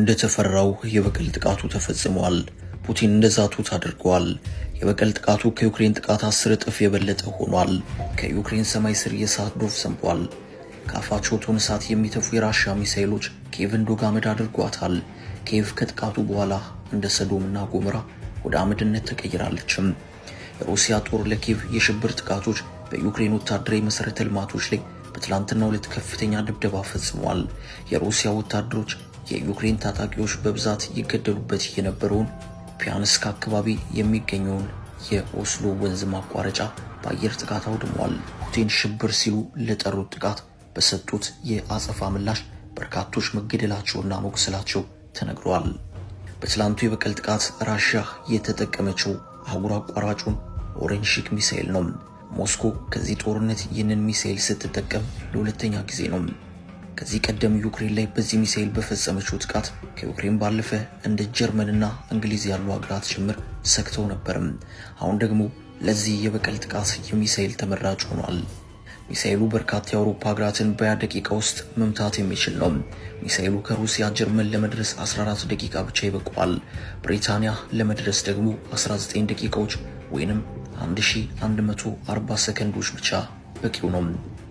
እንደተፈራው የበቀል ጥቃቱ ተፈጽሟል። ፑቲን እንደዛቱት አድርጓል። የበቀል ጥቃቱ ከዩክሬን ጥቃት 10 እጥፍ የበለጠ ሆኗል። ከዩክሬን ሰማይ ስር የእሳት ዶፍ ሰንቧል። ከአፋቸው ቶን እሳት የሚተፉ የራሻ ሚሳኤሎች ኪየቭን ዶግ አመድ አድርጓታል። ኪየቭ ከጥቃቱ በኋላ እንደ ሰዶምና ጎሞራ ወደ አመድነት ተቀይራለችም። የሩሲያ ጦር ለኪየቭ የሽብር ጥቃቶች በዩክሬን ወታደራዊ መሰረተ ልማቶች ላይ በትላንትናው ዕለት ከፍተኛ ድብደባ ፈጽመዋል። የሩሲያ ወታደሮች የዩክሬን ታጣቂዎች በብዛት ይገደሉበት የነበረውን ፒያንስክ አካባቢ የሚገኘውን የኦስሎ ወንዝ ማቋረጫ በአየር ጥቃት አውድመዋል። ፑቲን ሽብር ሲሉ ለጠሩት ጥቃት በሰጡት የአጸፋ ምላሽ በርካቶች መገደላቸውና መቁሰላቸው ተነግሯል። በትላንቱ የበቀል ጥቃት ራሽያ የተጠቀመችው አህጉር አቋራጩን ኦሬንሺክ ሚሳኤል ነው። ሞስኮ ከዚህ ጦርነት ይህንን ሚሳኤል ስትጠቀም ለሁለተኛ ጊዜ ነው። ከዚህ ቀደም ዩክሬን ላይ በዚህ ሚሳኤል በፈጸመችው ጥቃት ከዩክሬን ባለፈ እንደ ጀርመንና እንግሊዝ ያሉ ሀገራት ጭምር ሰክተው ነበር። አሁን ደግሞ ለዚህ የበቀል ጥቃት የሚሳኤል ተመራጭ ሆኗል። ሚሳኤሉ በርካታ የአውሮፓ ሀገራትን በደቂቃ ውስጥ መምታት የሚችል ነው። ሚሳኤሉ ከሩሲያ ጀርመን ለመድረስ 14 ደቂቃ ብቻ ይበቃዋል። ብሪታንያ ለመድረስ ደግሞ 19 ደቂቃዎች ወይንም 1140 ሰከንዶች ብቻ በቂው ነው።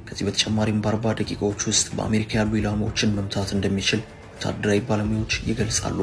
ከዚህ በተጨማሪም በ40 ደቂቃዎች ውስጥ በአሜሪካ ያሉ ኢላማዎችን መምታት እንደሚችል ወታደራዊ ባለሙያዎች ይገልጻሉ።